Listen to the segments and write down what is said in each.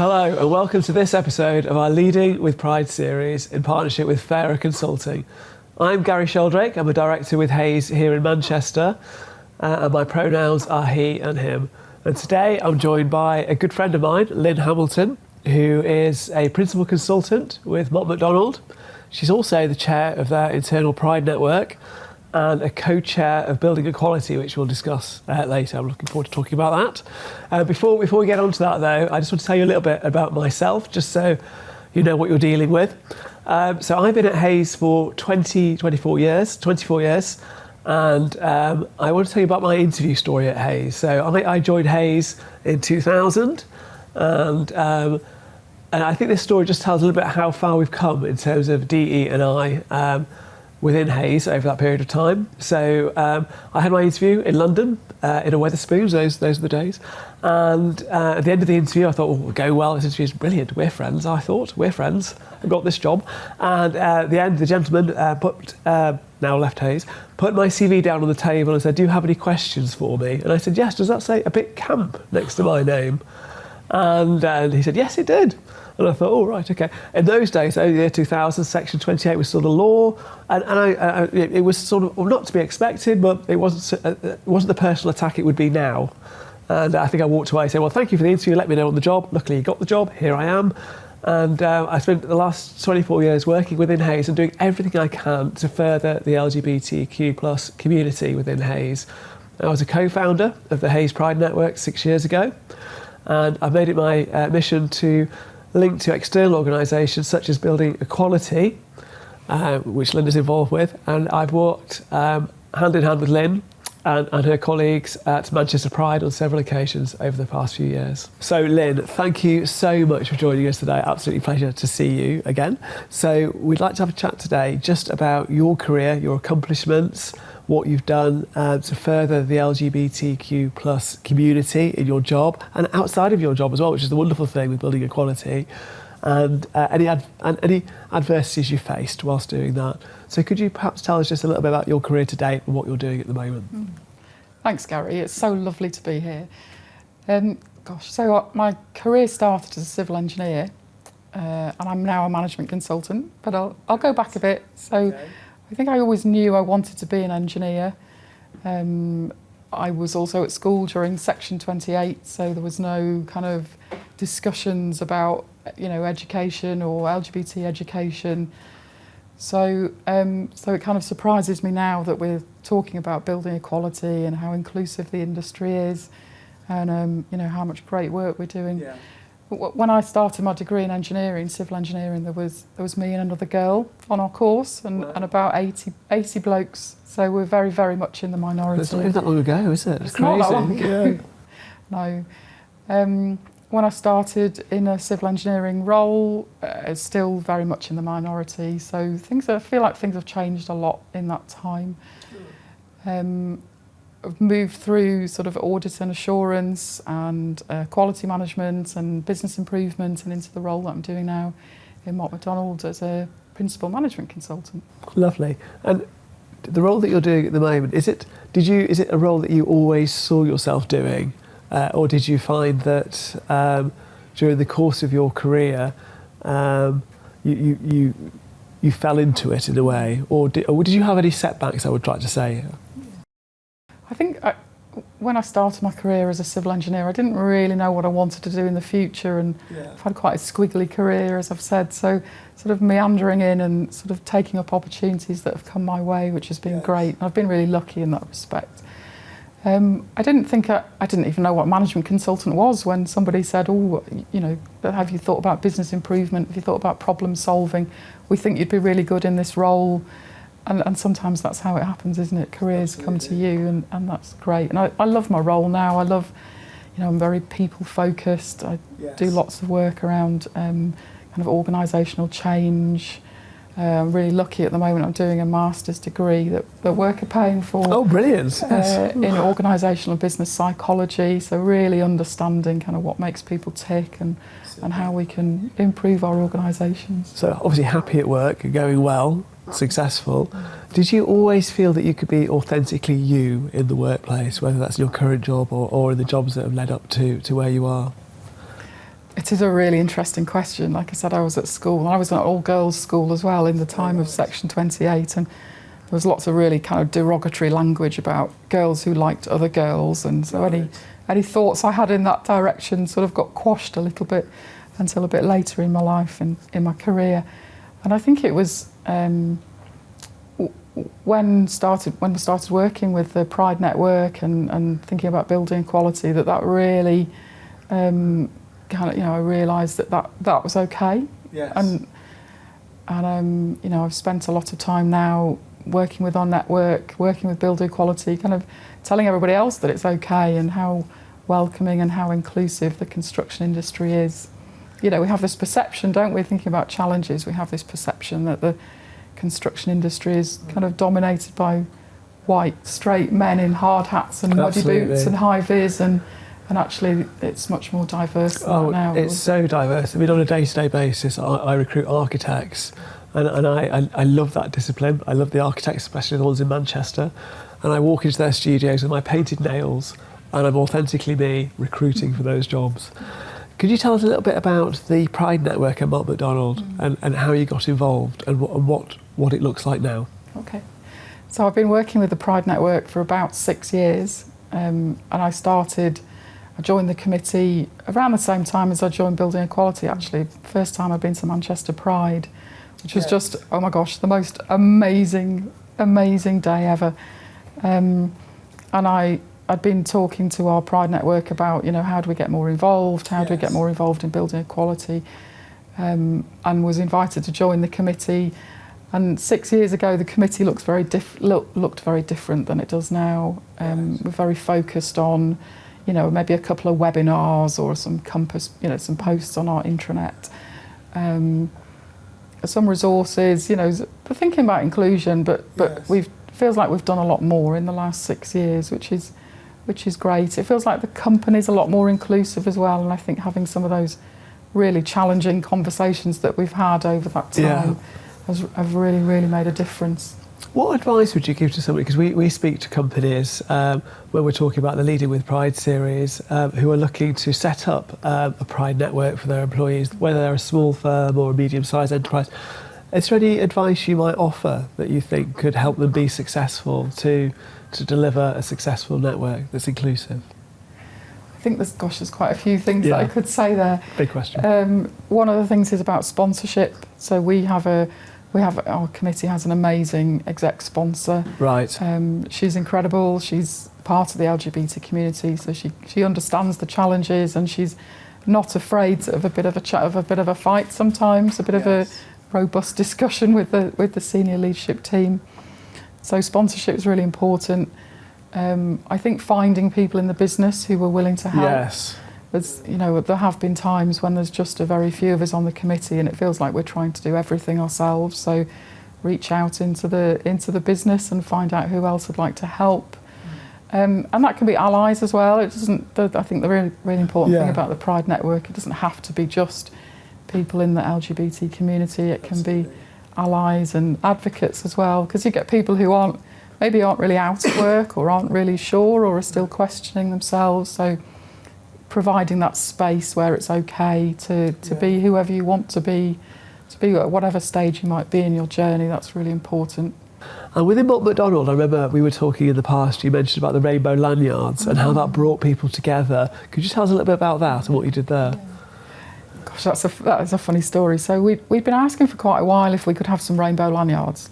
Hello and welcome to this episode of our Leading with Pride series in partnership with Fairer Consulting. I'm Gary Sheldrake, I'm a director with Hayes here in Manchester and my pronouns are he and him. And today I'm joined by a good friend of mine, Lynne Hamilton, who is a principal consultant with Mott MacDonald. She's also the chair of their internal Pride network and a co-chair of Building Equality, which we'll discuss later. I'm looking forward to talking about that. Before we get on to that though, I just want to tell you a little bit about myself, just so you know what you're dealing with. So I've been at Hayes for 24 years, and I want to tell you about my interview story at Hayes. So I joined Hayes in 2000, and I think this story just tells a little bit how far we've come in terms of DE and I within Hayes over that period of time. So I had my interview in London in a Wetherspoons, those are the days. And at the end of the interview, I thought, oh, we'll go well, this interview is brilliant, we're friends, I thought, we're friends, I got this job. And at the end, the gentleman now left Hayes, put my CV down on the table and said, do you have any questions for me? And I said, yes, does that say a bit camp next to my name? And he said, yes, it did. And I thought, oh, right, okay. In those days, the year 2000, Section 28 was still the law, and it was sort of, well, not to be expected, but it wasn't the personal attack it would be now. And I think I walked away saying, well, thank you for the interview, let me know on the job. Luckily, you got the job, here I am. And I spent the last 24 years working within Hayes and doing everything I can to further the LGBTQ plus community within Hayes. I was a co-founder of the Hayes Pride Network 6 years ago, and I've made it my mission to link to external organisations such as Building Equality, which Lynne is involved with, and I've worked hand in hand with Lynne and her colleagues at Manchester Pride on several occasions over the past few years. So Lynne, thank you so much for joining us today. Absolutely pleasure to see you again. So we'd like to have a chat today just about your career, your accomplishments, what you've done to further the LGBTQ plus community in your job and outside of your job as well, which is the wonderful thing with Building Equality, and any adversities you faced whilst doing that. So could you perhaps tell us just a little bit about your career to date and what you're doing at the moment? Thanks, Gary. It's so lovely to be here. So my career started as a civil engineer, and I'm now a management consultant, but I'll go back a bit. So. Okay. I think I always knew I wanted to be an engineer. I was also at school during Section 28, so there was no kind of discussions about, education or LGBT education. So it kind of surprises me now that we're talking about building equality and how inclusive the industry is, and how much great work we're doing. Yeah. When I started my degree in engineering, civil engineering, there was me and another girl on our course, and about 80 blokes. So we're very, very much in the minority. It's not that long ago, is it? It's crazy. Not that long ago. Yeah. No. When I started in a civil engineering role, it's still very much in the minority. So I feel like things have changed a lot in that time. I've moved through sort of audit and assurance and quality management and business improvement and into the role that I'm doing now in Mott MacDonald as a principal management consultant. Lovely. And the role that you're doing at the moment, is it a role that you always saw yourself doing, or did you find that during the course of your career you fell into it in a way, or did you have any setbacks, I would try to say? I think when I started my career as a civil engineer, I didn't really know what I wanted to do in the future, and I've had quite a squiggly career, as I've said, so sort of meandering in and sort of taking up opportunities that have come my way, which has been great. And I've been really lucky in that respect. I didn't even know what a management consultant was when somebody said, oh, have you thought about business improvement? Have you thought about problem solving? We think you'd be really good in this role. And sometimes that's how it happens, isn't it? Careers come to you, and that's great. And I love my role now. I love, I'm very people focused. I do lots of work around kind of organisational change. I'm really lucky at the moment. I'm doing a master's degree that work are paying for. Oh, brilliant! In organisational business psychology. So really understanding kind of what makes people tick and how we can improve our organisations. So obviously happy at work, going well. Successful. Did you always feel that you could be authentically you in the workplace, whether that's your current job or in the jobs that have led up to where you are? It is a really interesting question. Like I said, I was at school, and I was at an all-girls school as well in the time of Section 28, and there was lots of really kind of derogatory language about girls who liked other girls, and so any thoughts I had in that direction sort of got quashed a little bit until a bit later in my life and in my career. And I think it was when I started working with the Pride Network and thinking about building equality that really I realised that was okay. Yes. And I've spent a lot of time now working with our network, working with Build Equality, kind of telling everybody else that it's okay and how welcoming and how inclusive the construction industry is. We have this perception, don't we, thinking about challenges, we have this perception that the construction industry is kind of dominated by white, straight men in hard hats and muddy boots and high vis, and actually it's much more diverse than that now. It's so diverse. I mean, on a day-to-day basis, I recruit architects, and I love that discipline. I love the architects, especially the ones in Manchester, and I walk into their studios with my painted nails, and I'm authentically me recruiting for those jobs. Could you tell us a little bit about the Pride Network at Mott MacDonald and how you got involved and what it looks like now? Okay. So I've been working with the Pride Network for about 6 years, and I joined the committee around the same time as I joined Building Equality, actually. First time I've been to Manchester Pride, which was just, oh my gosh, the most amazing day ever. And I'd been talking to our Pride Network about, how do we get more involved? How do we get more involved in Building Equality? And was invited to join the committee. And 6 years ago, the committee looked very different than it does now. We're very focused on, maybe a couple of webinars or some some posts on our intranet. Some resources, for thinking about inclusion, but feels like we've done a lot more in the last 6 years, which is great. It feels like the company's a lot more inclusive as well, and I think having some of those really challenging conversations that we've had over that time have really made a difference. What advice would you give to somebody, because we speak to companies when we're talking about the Leading with Pride series who are looking to set up a Pride network for their employees, whether they're a small firm or a medium-sized enterprise. Is there any advice you might offer that you think could help them be successful to deliver a successful network that's inclusive? I think there's quite a few things that I could say there. Big question. One of the things is about sponsorship. So our committee has an amazing exec sponsor. Right. She's incredible. She's part of the LGBT community, so she understands the challenges, and she's not afraid of a bit of a fight sometimes, a bit of a robust discussion with the senior leadership team. So sponsorship is really important. I think finding people in the business who are willing to help. Yes. There have been times when there's just a very few of us on the committee, and it feels like we're trying to do everything ourselves. So reach out into the business and find out who else would like to help. And that can be allies as well. It doesn't. I think the really important thing about the Pride Network, it doesn't have to be just people in the LGBT community. It can be allies and advocates as well, because you get people who aren't really out at work or aren't really sure or are still questioning themselves. So providing that space where it's okay to be whoever you want to be at whatever stage you might be in your journey, that's really important. And within Mott MacDonald, I remember we were talking in the past, you mentioned about the rainbow lanyards and how that brought people together. Could you tell us a little bit about that and what you did there? Gosh, that is a funny story. So we'd been asking for quite a while if we could have some rainbow lanyards.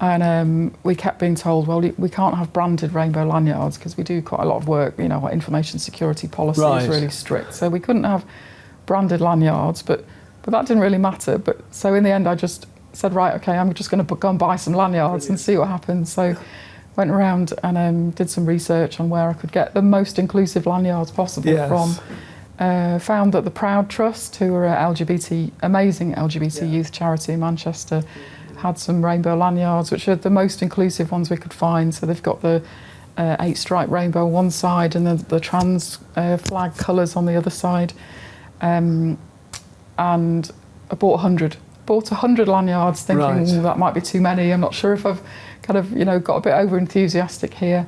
And we kept being told, well, we can't have branded rainbow lanyards because we do quite a lot of work, our information security policy is really strict. So we couldn't have branded lanyards, but that didn't really matter. But so in the end, I just said, right, okay, I'm just going to go and buy some lanyards and see what happens. So went around and did some research on where I could get the most inclusive lanyards possible from. Found that the Proud Trust, who are an amazing LGBT youth charity in Manchester, had some rainbow lanyards, which are the most inclusive ones we could find. So they've got the 8-stripe rainbow on one side and the trans flag colours on the other side. And I bought 100. Bought 100 lanyards, thinking that might be too many. I'm not sure if I've kind of got a bit over enthusiastic here.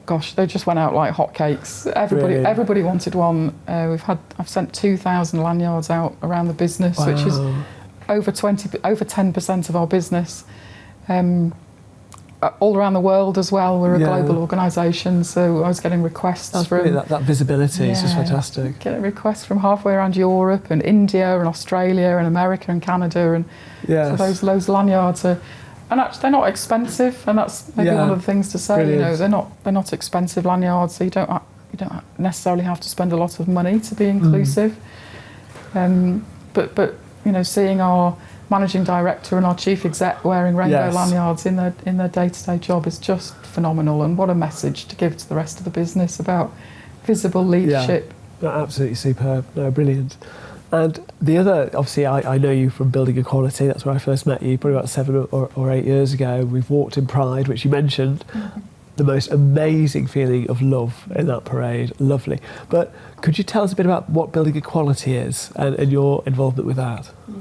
Gosh, they just went out like hotcakes. Really? Everybody wanted one. I've sent 2,000 lanyards out around the business, Wow. which is over 10% of our business. All around the world as well. We're a global organisation, so I was getting requests from that visibility is just fantastic. Getting requests from halfway around Europe and India and Australia and America and Canada, and so those lanyards are. And actually, they're not expensive, and that's maybe one of the things to say. Brilliant. You know, they're not expensive lanyards, so you don't necessarily have to spend a lot of money to be inclusive. But you know, seeing our managing director and our chief exec wearing rainbow lanyards in their day-to-day job is just phenomenal, and what a message to give to the rest of the business about visible leadership. Yeah, absolutely superb. No, brilliant. And the other, obviously, I know you from Building Equality. That's where I first met you, probably about 7 or 8 years ago. We've walked in Pride, which you mentioned. Mm-hmm. The most amazing feeling of love in that parade. Lovely. But could you tell us a bit about what Building Equality is and your involvement with that? Yeah.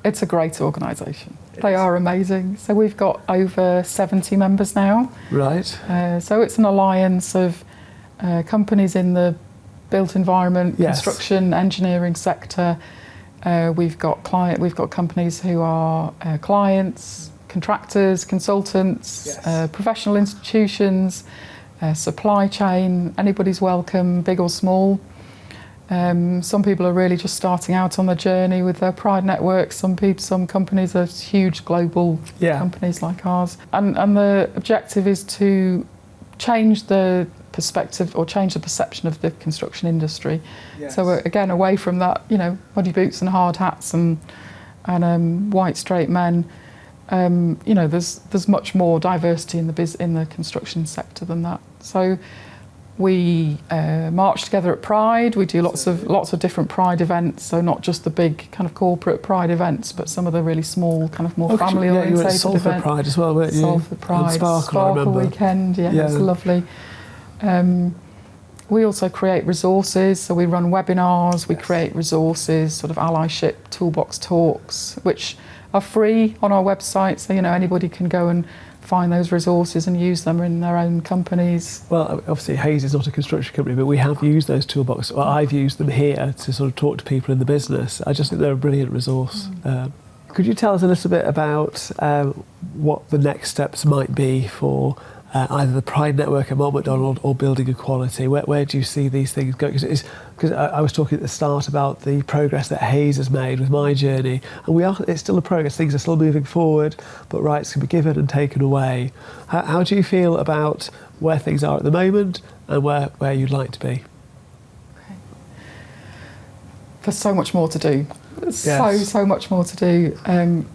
It's a great organisation. They are amazing. So we've got over 70 members now. Right. So it's an alliance of companies in the built environment, construction, engineering sector. We've got companies who are clients, contractors, consultants, professional institutions, supply chain. Anybody's welcome, big or small. Some people are really just starting out on the journey with their Pride networks. Some companies are huge global companies like ours. And the objective is to change the perspective or change the perception of the construction industry. Yes. So again, away from that, you know, muddy boots and hard hats and white straight men. You know, there's much more diversity in the construction sector than that. So we march together at Pride. We do lots of different Pride events. So not just the big kind of corporate Pride events, but some of the really small kind of more family oriented you were at Salford Pride as well, weren't you? Salford Pride, and Sparkle weekend. Yeah, it's lovely. We also create resources, so we run webinars, we create resources, sort of allyship toolbox talks, which are free on our website, so you know anybody can go and find those resources and use them in their own companies. Well, obviously Hayes is not a construction company, but we have used those toolboxes. Well, I've used them here to sort of talk to people in the business. I just think they're a brilliant resource. Could you tell us a little bit about what the next steps might be for either the Pride Network at Mott MacDonald or Building Equality? Where do you see these things going? Because I was talking at the start about the progress that Hayes has made with my journey, and it's still a progress. Things are still moving forward, but rights can be given and taken away. How do you feel about where things are at the moment and where you'd like to be? There's so much more to do. So much more to do.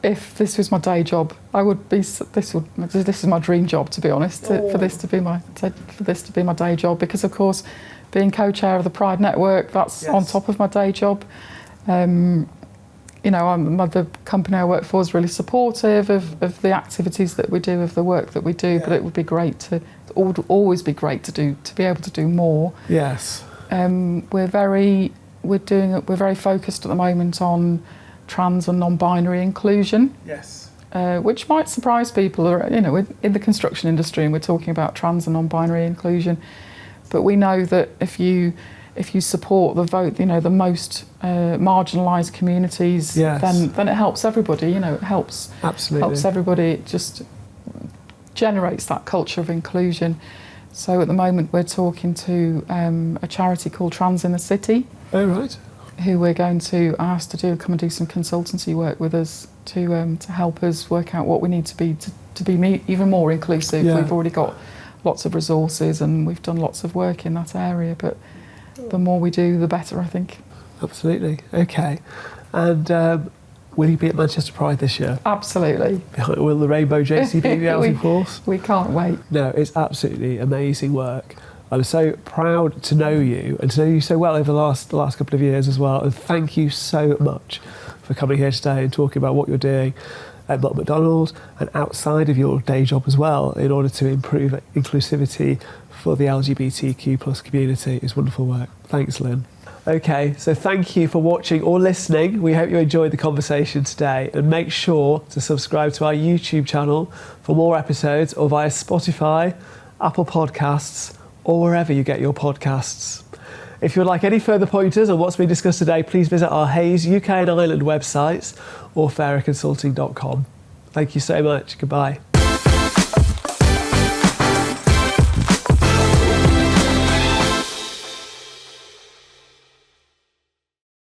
If this was my day job, I would be. This is my dream job, to be honest. For this to be my day job, because of course, being co-chair of the Pride Network, that's on top of my day job. You know, the company I work for is really supportive of the activities that we do, of the work that we do. But it would be great always be great to be able to do more. Yes. We're very focused at the moment on trans and non-binary inclusion. Yes. Which might surprise people, you know, in the construction industry, and we're talking about trans and non-binary inclusion. But we know that if you support the most marginalised communities, then it helps everybody. You know, it helps everybody. It just generates that culture of inclusion. So at the moment, we're talking to a charity called Trans in the City. Oh right. Who we're going to ask to come and do some consultancy work with us to help us work out what we need to be even more inclusive. We've already got lots of resources and we've done lots of work in that area, but the more we do, the better, I think. Absolutely. Okay. And will you be at Manchester Pride this year? Absolutely. Will the rainbow JCB be out in force? We can't wait. No, it's absolutely amazing work. I'm so proud to know you and to know you so well over the last couple of years as well. And thank you so much for coming here today and talking about what you're doing at Mott MacDonald and outside of your day job as well in order to improve inclusivity for the LGBTQ plus community. It's wonderful work. Thanks, Lynne. Okay, so thank you for watching or listening. We hope you enjoyed the conversation today, and make sure to subscribe to our YouTube channel for more episodes, or via Spotify, Apple Podcasts, or wherever you get your podcasts. If you would like any further pointers on what's been discussed today, please visit our Hayes UK and Ireland websites or faireconsulting.com. Thank you so much. Goodbye.